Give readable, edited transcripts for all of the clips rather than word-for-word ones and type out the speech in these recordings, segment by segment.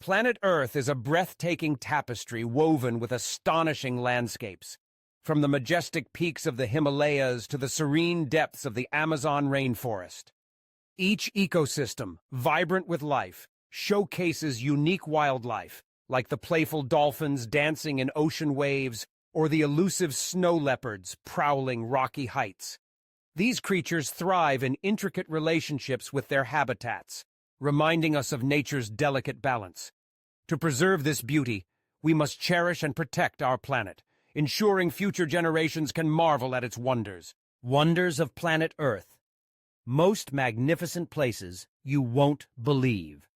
Planet Earth is a breathtaking tapestry woven with astonishing landscapes, from the majestic peaks of the Himalayas to the serene depths of the Amazon rainforest. Each ecosystem, vibrant with life, showcases unique wildlife, like the playful dolphins dancing in ocean waves or the elusive snow leopards prowling rocky heights. These creatures thrive in intricate relationships with their habitats, reminding us of nature's delicate balance. To preserve this beauty, we must cherish and protect our planet, ensuring future generations can marvel at its wonders. Wonders of planet Earth. Most magnificent places you won't believe.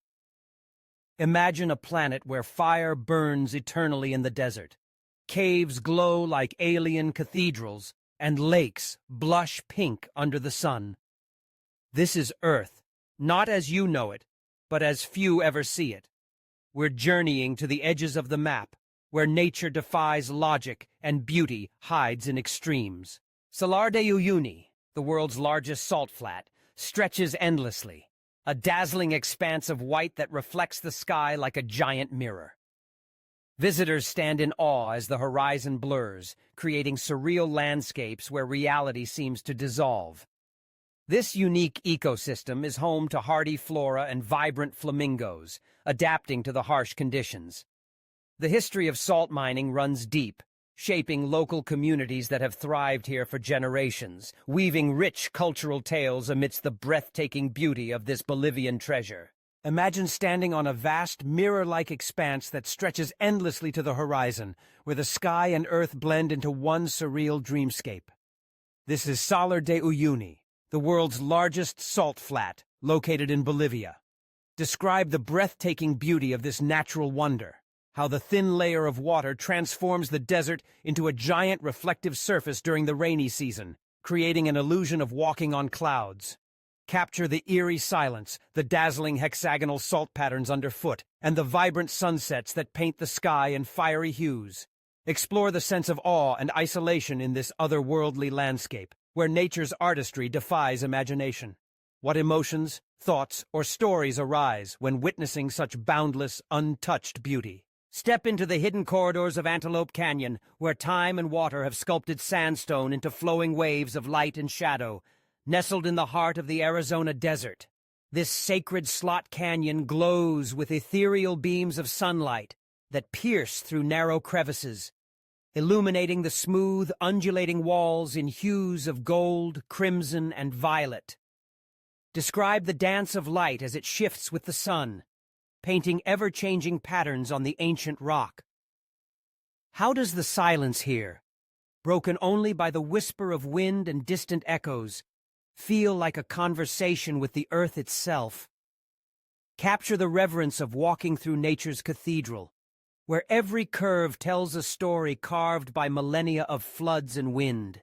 Imagine a planet where fire burns eternally in the desert, caves glow like alien cathedrals, and lakes blush pink under the sun. This is Earth, not as you know it, but as few ever see it. We're journeying to the edges of the map, where nature defies logic and beauty hides in extremes. Salar de Uyuni, the world's largest salt flat, stretches endlessly, a dazzling expanse of white that reflects the sky like a giant mirror. Visitors stand in awe as the horizon blurs, creating surreal landscapes where reality seems to dissolve. This unique ecosystem is home to hardy flora and vibrant flamingos, adapting to the harsh conditions. The history of salt mining runs deep, shaping local communities that have thrived here for generations, weaving rich cultural tales amidst the breathtaking beauty of this Bolivian treasure. Imagine standing on a vast, mirror-like expanse that stretches endlessly to the horizon, where the sky and earth blend into one surreal dreamscape. This is Salar de Uyuni, the world's largest salt flat, located in Bolivia. Describe the breathtaking beauty of this natural wonder, how the thin layer of water transforms the desert into a giant reflective surface during the rainy season, creating an illusion of walking on clouds. Capture the eerie silence, the dazzling hexagonal salt patterns underfoot, and the vibrant sunsets that paint the sky in fiery hues. Explore the sense of awe and isolation in this otherworldly landscape, where nature's artistry defies imagination. What emotions, thoughts, or stories arise when witnessing such boundless, untouched beauty? Step into the hidden corridors of Antelope Canyon, where time and water have sculpted sandstone into flowing waves of light and shadow. Nestled in the heart of the Arizona desert, this sacred slot canyon glows with ethereal beams of sunlight that pierce through narrow crevices, illuminating the smooth, undulating walls in hues of gold, crimson, and violet. Describe the dance of light as it shifts with the sun, painting ever-changing patterns on the ancient rock. How does the silence here, broken only by the whisper of wind and distant echoes, feel like a conversation with the earth itself? Capture the reverence of walking through nature's cathedral, where every curve tells a story carved by millennia of floods and wind.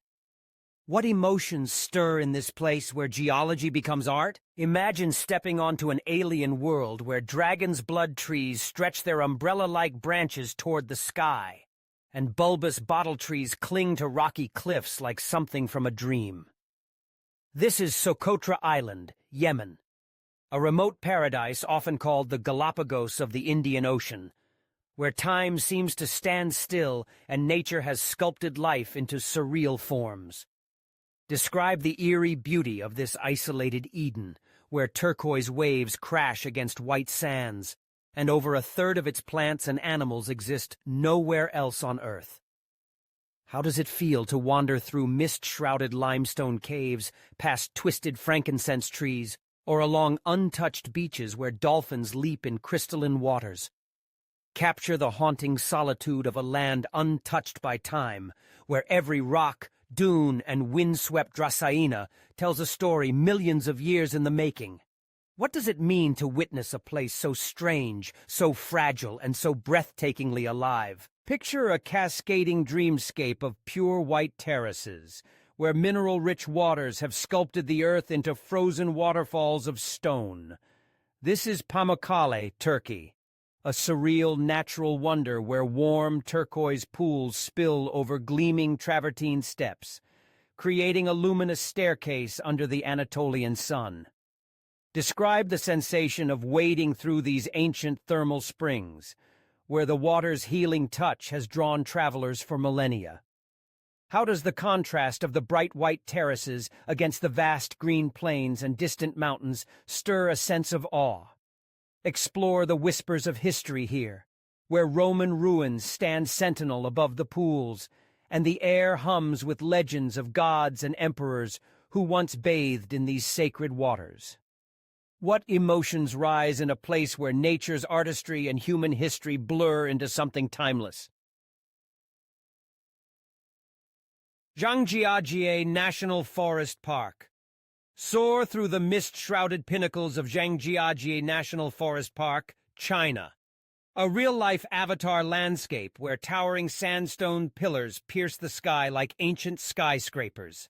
What emotions stir in this place where geology becomes art? Imagine stepping onto an alien world where dragon's blood trees stretch their umbrella-like branches toward the sky, and bulbous bottle trees cling to rocky cliffs like something from a dream. This is Socotra Island, Yemen, a remote paradise often called the Galapagos of the Indian Ocean, where time seems to stand still and nature has sculpted life into surreal forms. Describe the eerie beauty of this isolated Eden, where turquoise waves crash against white sands, and over a third of its plants and animals exist nowhere else on Earth. How does it feel to wander through mist-shrouded limestone caves, past twisted frankincense trees, or along untouched beaches where dolphins leap in crystalline waters? Capture the haunting solitude of a land untouched by time, where every rock, dune, and windswept dracaena tells a story millions of years in the making. What does it mean to witness a place so strange, so fragile, and so breathtakingly alive? Picture a cascading dreamscape of pure white terraces, where mineral-rich waters have sculpted the earth into frozen waterfalls of stone. This is Pamukkale, Turkey, a surreal natural wonder where warm turquoise pools spill over gleaming travertine steps, creating a luminous staircase under the Anatolian sun. Describe the sensation of wading through these ancient thermal springs, where the water's healing touch has drawn travelers for millennia. How does the contrast of the bright white terraces against the vast green plains and distant mountains stir a sense of awe? Explore the whispers of history here, where Roman ruins stand sentinel above the pools, and the air hums with legends of gods and emperors who once bathed in these sacred waters. What emotions rise in a place where nature's artistry and human history blur into something timeless? Zhangjiajie National Forest Park. Soar through the mist-shrouded pinnacles of Zhangjiajie National Forest Park, China. A real-life avatar landscape where towering sandstone pillars pierce the sky like ancient skyscrapers.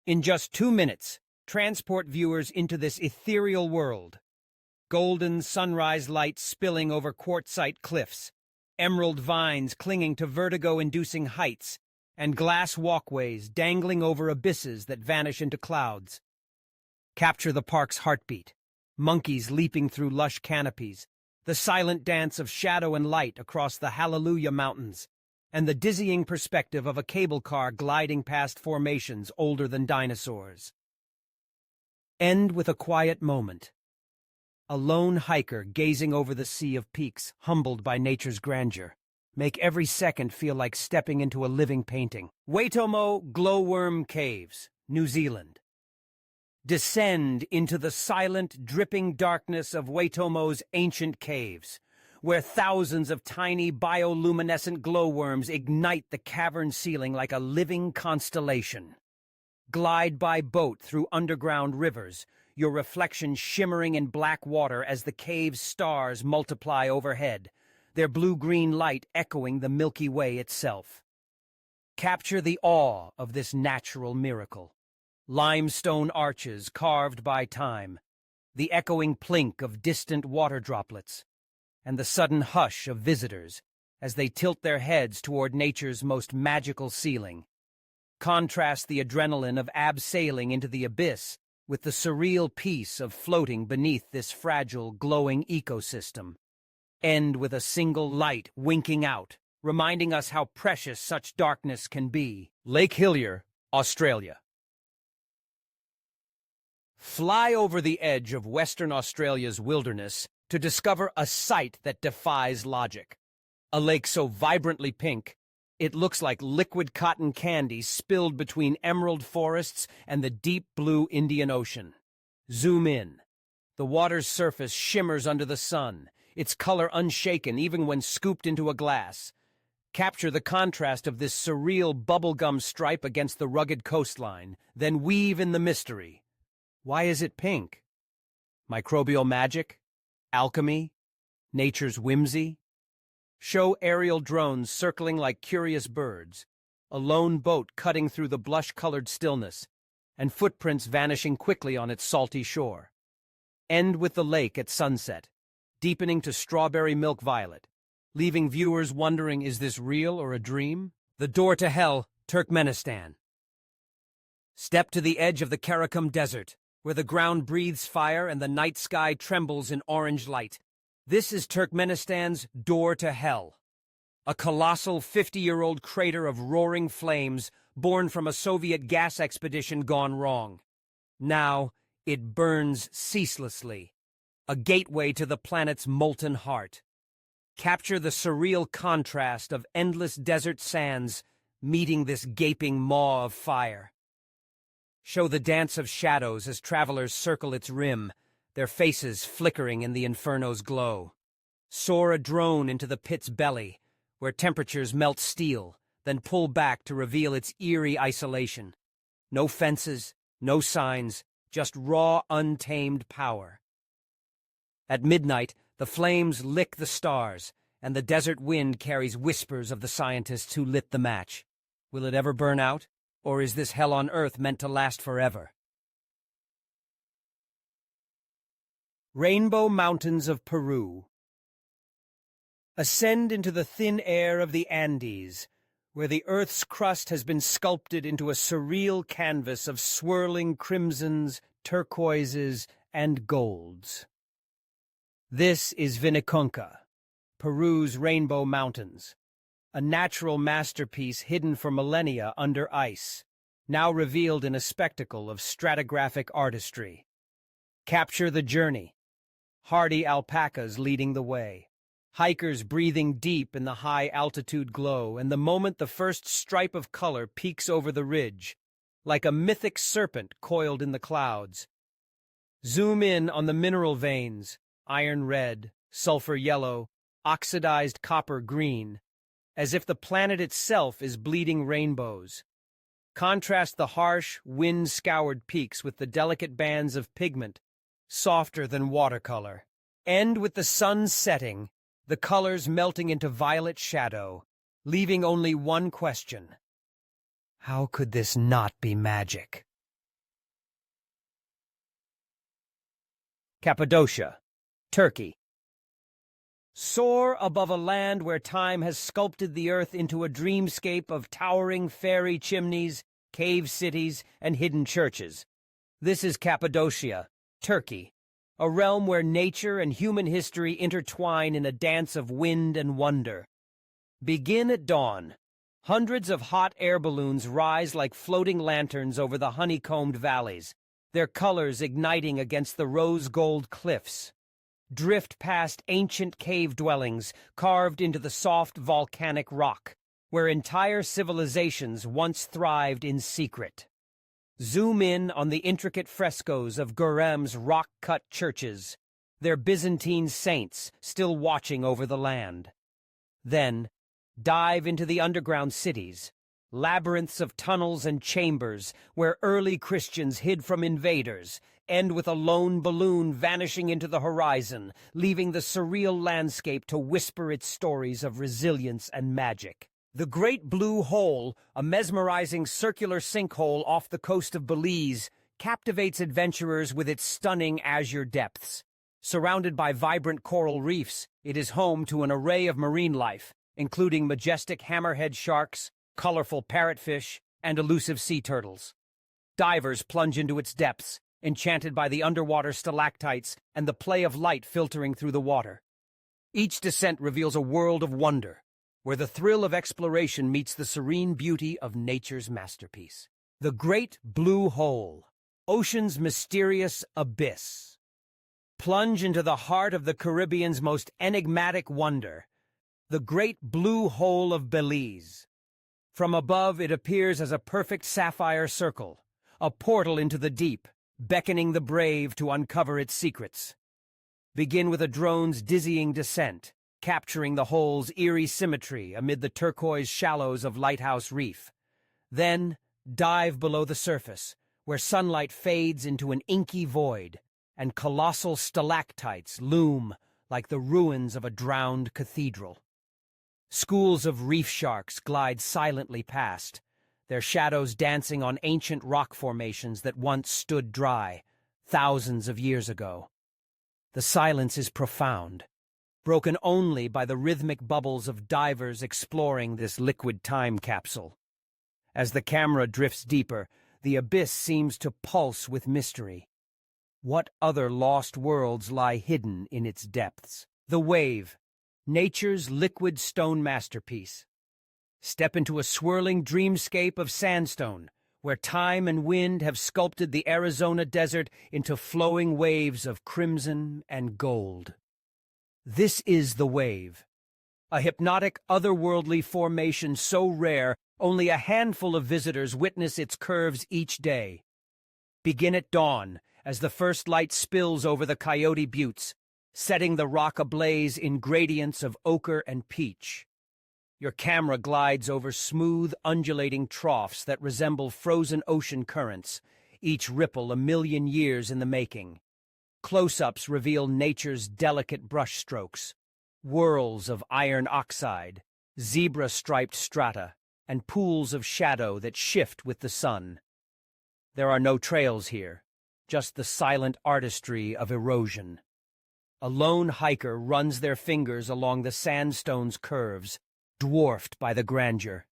In just 2 minutes, transport viewers into this ethereal world. Golden sunrise light spilling over quartzite cliffs, emerald vines clinging to vertigo-inducing heights, and glass walkways dangling over abysses that vanish into clouds. Capture the park's heartbeat, monkeys leaping through lush canopies, the silent dance of shadow and light across the Hallelujah Mountains, and the dizzying perspective of a cable car gliding past formations older than dinosaurs. End with a quiet moment. A lone hiker gazing over the sea of peaks, humbled by nature's grandeur. Make every second feel like stepping into a living painting. Waitomo Glowworm Caves, New Zealand. Descend into the silent, dripping darkness of Waitomo's ancient caves, where thousands of tiny bioluminescent glowworms ignite the cavern ceiling like a living constellation. Glide by boat through underground rivers, your reflection shimmering in black water as the cave's stars multiply overhead, their blue-green light echoing the Milky Way itself. Capture the awe of this natural miracle. Limestone arches carved by time, the echoing plink of distant water droplets, and the sudden hush of visitors as they tilt their heads toward nature's most magical ceiling. Contrast the adrenaline of abseiling into the abyss with the surreal peace of floating beneath this fragile, glowing ecosystem. End with a single light winking out, reminding us how precious such darkness can be. Lake Hillier, Australia. Fly over the edge of Western Australia's wilderness to discover a sight that defies logic. A lake so vibrantly pink, it looks like liquid cotton candy spilled between emerald forests and the deep blue Indian Ocean. Zoom in. The water's surface shimmers under the sun, its color unshaken even when scooped into a glass. Capture the contrast of this surreal bubblegum stripe against the rugged coastline, then weave in the mystery. Why is it pink? Microbial magic? Alchemy? Nature's whimsy? Show aerial drones circling like curious birds, a lone boat cutting through the blush-colored stillness, and footprints vanishing quickly on its salty shore. End with the lake at sunset, deepening to strawberry milk violet, leaving viewers wondering, is this real or a dream? The door to hell, Turkmenistan. Step to the edge of the Karakum Desert, where the ground breathes fire and the night sky trembles in orange light. This is Turkmenistan's door to hell, a colossal 50-year-old crater of roaring flames born from a Soviet gas expedition gone wrong. Now, it burns ceaselessly, a gateway to the planet's molten heart. Capture the surreal contrast of endless desert sands meeting this gaping maw of fire. Show the dance of shadows as travelers circle its rim, their faces flickering in the inferno's glow. Soar a drone into the pit's belly, where temperatures melt steel, then pull back to reveal its eerie isolation. No fences, no signs, just raw, untamed power. At midnight, the flames lick the stars, and the desert wind carries whispers of the scientists who lit the match. Will it ever burn out? Or is this hell on earth meant to last forever? Rainbow Mountains of Peru. Ascend into the thin air of the Andes, where the earth's crust has been sculpted into a surreal canvas of swirling crimsons, turquoises, and golds. This is Vinicunca, Peru's Rainbow Mountains, a natural masterpiece hidden for millennia under ice, now revealed in a spectacle of stratigraphic artistry. Capture the journey. Hardy alpacas leading the way. Hikers breathing deep in the high-altitude glow, and the moment the first stripe of color peeks over the ridge, like a mythic serpent coiled in the clouds. Zoom in on the mineral veins, iron red, sulfur yellow, oxidized copper green, as if the planet itself is bleeding rainbows. Contrast the harsh, wind-scoured peaks with the delicate bands of pigment, softer than watercolor. End with the sun setting, the colors melting into violet shadow, leaving only one question. How could this not be magic? Cappadocia, Turkey. Soar above a land where time has sculpted the earth into a dreamscape of towering fairy chimneys, cave cities, and hidden churches. This is Cappadocia, Turkey, a realm where nature and human history intertwine in a dance of wind and wonder. Begin at dawn. Hundreds of hot air balloons rise like floating lanterns over the honeycombed valleys, their colors igniting against the rose-gold cliffs. Drift past ancient cave dwellings carved into the soft volcanic rock, where entire civilizations once thrived in secret. Zoom in on the intricate frescoes of Glowworm's rock-cut churches, their Byzantine saints still watching over the land. Then, dive into the underground cities, labyrinths of tunnels and chambers where early Christians hid from invaders, end with a lone balloon vanishing into the horizon, leaving the surreal landscape to whisper its stories of resilience and magic. The Great Blue Hole, a mesmerizing circular sinkhole off the coast of Belize, captivates adventurers with its stunning azure depths. Surrounded by vibrant coral reefs, it is home to an array of marine life, including majestic hammerhead sharks, colorful parrotfish, and elusive sea turtles. Divers plunge into its depths, enchanted by the underwater stalactites and the play of light filtering through the water. Each descent reveals a world of wonder, where the thrill of exploration meets the serene beauty of nature's masterpiece. The Great Blue Hole, ocean's mysterious abyss. Plunge into the heart of the Caribbean's most enigmatic wonder, the Great Blue Hole of Belize. From above, it appears as a perfect sapphire circle, a portal into the deep, beckoning the brave to uncover its secrets. Begin with a drone's dizzying descent, capturing the hole's eerie symmetry amid the turquoise shallows of Lighthouse Reef. Then, dive below the surface, where sunlight fades into an inky void, and colossal stalactites loom like the ruins of a drowned cathedral. Schools of reef sharks glide silently past, their shadows dancing on ancient rock formations that once stood dry, thousands of years ago. The silence is profound, broken only by the rhythmic bubbles of divers exploring this liquid time capsule. As the camera drifts deeper, the abyss seems to pulse with mystery. What other lost worlds lie hidden in its depths? The wave, nature's liquid stone masterpiece. Step into a swirling dreamscape of sandstone, where time and wind have sculpted the Arizona desert into flowing waves of crimson and gold. This is the wave, a hypnotic, otherworldly formation so rare only a handful of visitors witness its curves each day. Begin at dawn, as the first light spills over the Coyote Buttes, setting the rock ablaze in gradients of ochre and peach. Your camera glides over smooth, undulating troughs that resemble frozen ocean currents, each ripple a million years in the making. Close-ups reveal nature's delicate brushstrokes, whirls of iron oxide, zebra-striped strata, and pools of shadow that shift with the sun. There are no trails here, just the silent artistry of erosion. A lone hiker runs their fingers along the sandstone's curves, dwarfed by the grandeur.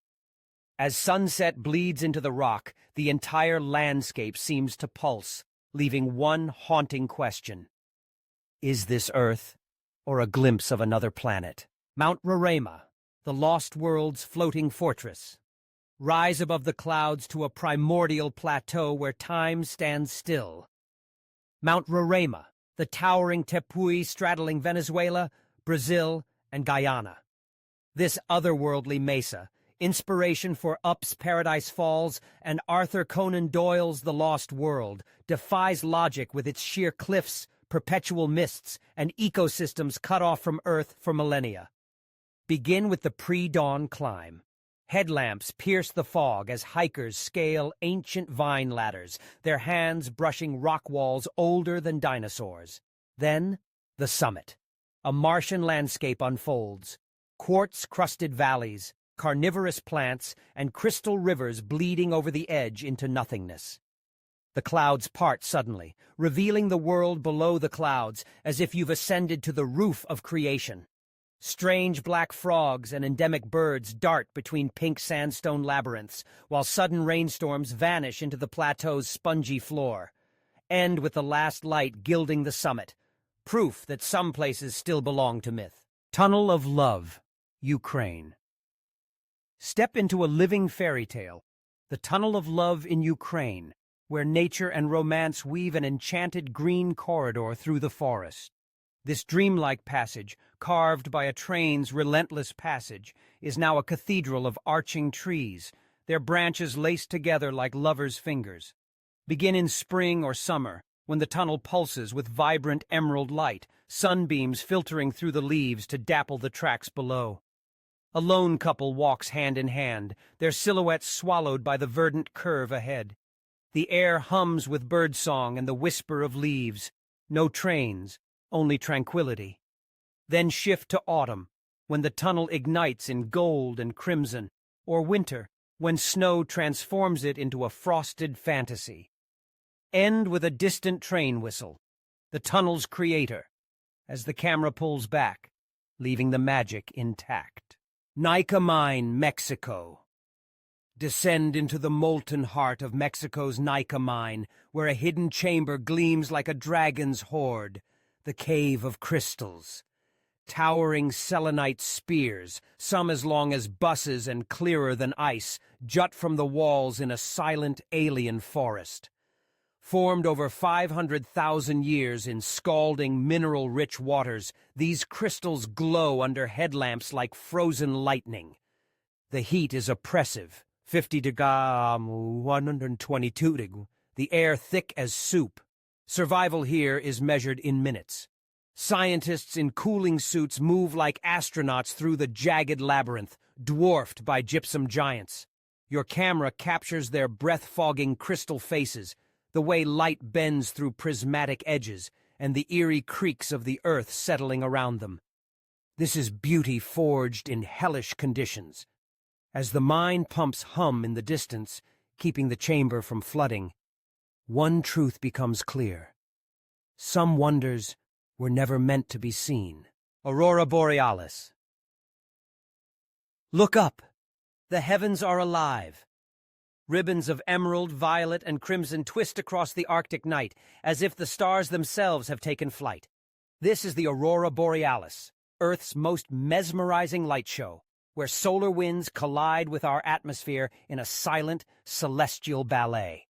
As sunset bleeds into the rock, the entire landscape seems to pulse, leaving one haunting question. Is this Earth, or a glimpse of another planet? Mount Roraima, the lost world's floating fortress. Rise above the clouds to a primordial plateau where time stands still. Mount Roraima, the towering tepui straddling Venezuela, Brazil, and Guyana. This otherworldly mesa, inspiration for Up's Paradise Falls and Arthur Conan Doyle's The Lost World, defies logic with its sheer cliffs, perpetual mists, and ecosystems cut off from Earth for millennia. Begin with the pre-dawn climb. Headlamps pierce the fog as hikers scale ancient vine ladders, their hands brushing rock walls older than dinosaurs. Then, the summit. A Martian landscape unfolds. Quartz-crusted valleys, carnivorous plants, and crystal rivers bleeding over the edge into nothingness. The clouds part suddenly, revealing the world below the clouds as if you've ascended to the roof of creation. Strange black frogs and endemic birds dart between pink sandstone labyrinths, while sudden rainstorms vanish into the plateau's spongy floor. End with the last light gilding the summit, proof that some places still belong to myth. Tunnel of Love, Ukraine. Step into a living fairy tale, the Tunnel of Love in Ukraine, where nature and romance weave an enchanted green corridor through the forest. This dreamlike passage, carved by a train's relentless passage, is now a cathedral of arching trees, their branches laced together like lovers' fingers. Begin in spring or summer, when the tunnel pulses with vibrant emerald light, sunbeams filtering through the leaves to dapple the tracks below. A lone couple walks hand in hand, their silhouettes swallowed by the verdant curve ahead. The air hums with birdsong and the whisper of leaves. No trains, only tranquility. Then shift to autumn, when the tunnel ignites in gold and crimson, or winter, when snow transforms it into a frosted fantasy. End with a distant train whistle, the tunnel's creator, as the camera pulls back, leaving the magic intact. Nika Mine, Mexico. Descend into the molten heart of Mexico's Nika Mine, where a hidden chamber gleams like a dragon's hoard, the Cave of Crystals. Towering selenite spears, some as long as buses and clearer than ice, jut from the walls in a silent alien forest. Formed over 500,000 years in scalding, mineral-rich waters, these crystals glow under headlamps like frozen lightning. The heat is oppressive, 50 degrees, 122 degrees, the air thick as soup. Survival here is measured in minutes. Scientists in cooling suits move like astronauts through the jagged labyrinth, dwarfed by gypsum giants. Your camera captures their breath-fogging crystal faces, the way light bends through prismatic edges, and the eerie creaks of the earth settling around them. This is beauty forged in hellish conditions. As the mine pumps hum in the distance, keeping the chamber from flooding, one truth becomes clear. Some wonders were never meant to be seen. Aurora Borealis. Look up. The heavens are alive. Ribbons of emerald, violet, and crimson twist across the Arctic night, as if the stars themselves have taken flight. This is the Aurora Borealis, Earth's most mesmerizing light show, where solar winds collide with our atmosphere in a silent, celestial ballet.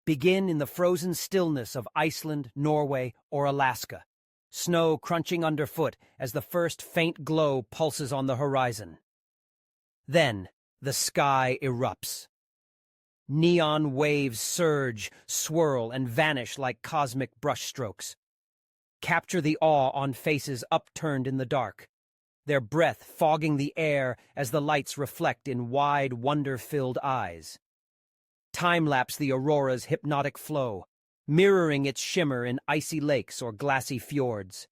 Begin in the frozen stillness of Iceland, Norway, or Alaska, snow crunching underfoot as the first faint glow pulses on the horizon. Then, the sky erupts. Neon waves surge, swirl, and vanish like cosmic brushstrokes. Capture the awe on faces upturned in the dark, their breath fogging the air as the lights reflect in wide, wonder-filled eyes. Time-lapse the aurora's hypnotic flow, mirroring its shimmer in icy lakes or glassy fjords.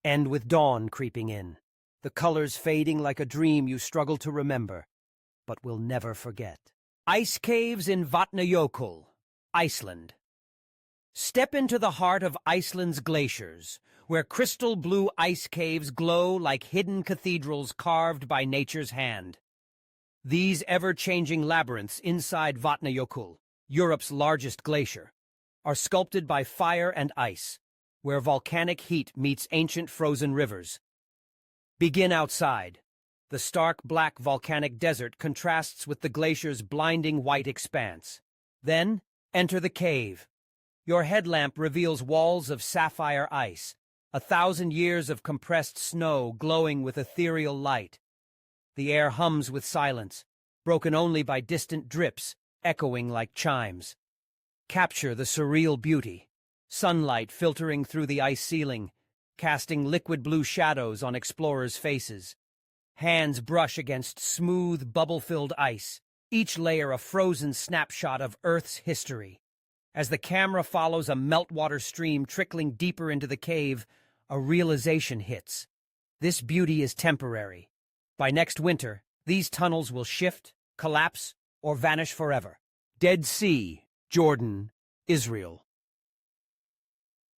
End with dawn creeping in, the colors fading like a dream you struggle to remember, but will never forget. Ice caves in Vatnajökull, Iceland. Step into the heart of Iceland's glaciers, where crystal blue ice caves glow like hidden cathedrals carved by nature's hand. These ever-changing labyrinths inside Vatnajökull, Europe's largest glacier, are sculpted by fire and ice, where volcanic heat meets ancient frozen rivers. Begin outside. The stark black volcanic desert contrasts with the glacier's blinding white expanse. Then, enter the cave. Your headlamp reveals walls of sapphire ice, 1,000 years of compressed snow glowing with ethereal light. The air hums with silence, broken only by distant drips, echoing like chimes. Capture the surreal beauty, sunlight filtering through the ice ceiling, casting liquid blue shadows on explorers' faces. Hands brush against smooth, bubble-filled ice, each layer a frozen snapshot of Earth's history. As the camera follows a meltwater stream trickling deeper into the cave, a realization hits. This beauty is temporary. By next winter, these tunnels will shift, collapse, or vanish forever. Dead Sea, Jordan, Israel.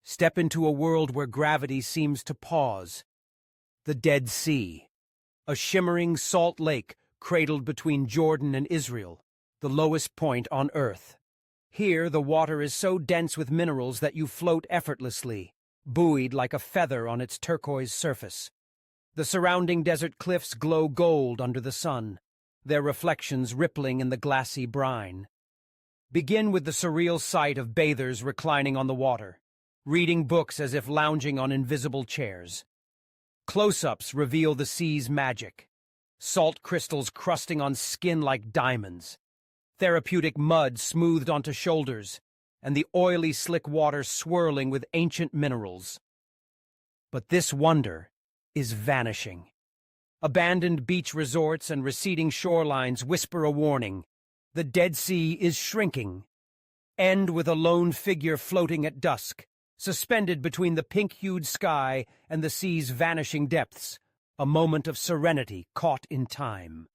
Step into a world where gravity seems to pause. The Dead Sea. A shimmering salt lake cradled between Jordan and Israel, the lowest point on Earth. Here, the water is so dense with minerals that you float effortlessly, buoyed like a feather on its turquoise surface. The surrounding desert cliffs glow gold under the sun, their reflections rippling in the glassy brine. Begin with the surreal sight of bathers reclining on the water, reading books as if lounging on invisible chairs. Close-ups reveal the sea's magic, salt crystals crusting on skin like diamonds, therapeutic mud smoothed onto shoulders, and the oily, slick water swirling with ancient minerals. But this wonder is vanishing. Abandoned beach resorts and receding shorelines whisper a warning. The Dead Sea is shrinking. End with a lone figure floating at dusk, suspended between the pink-hued sky and the sea's vanishing depths, a moment of serenity caught in time.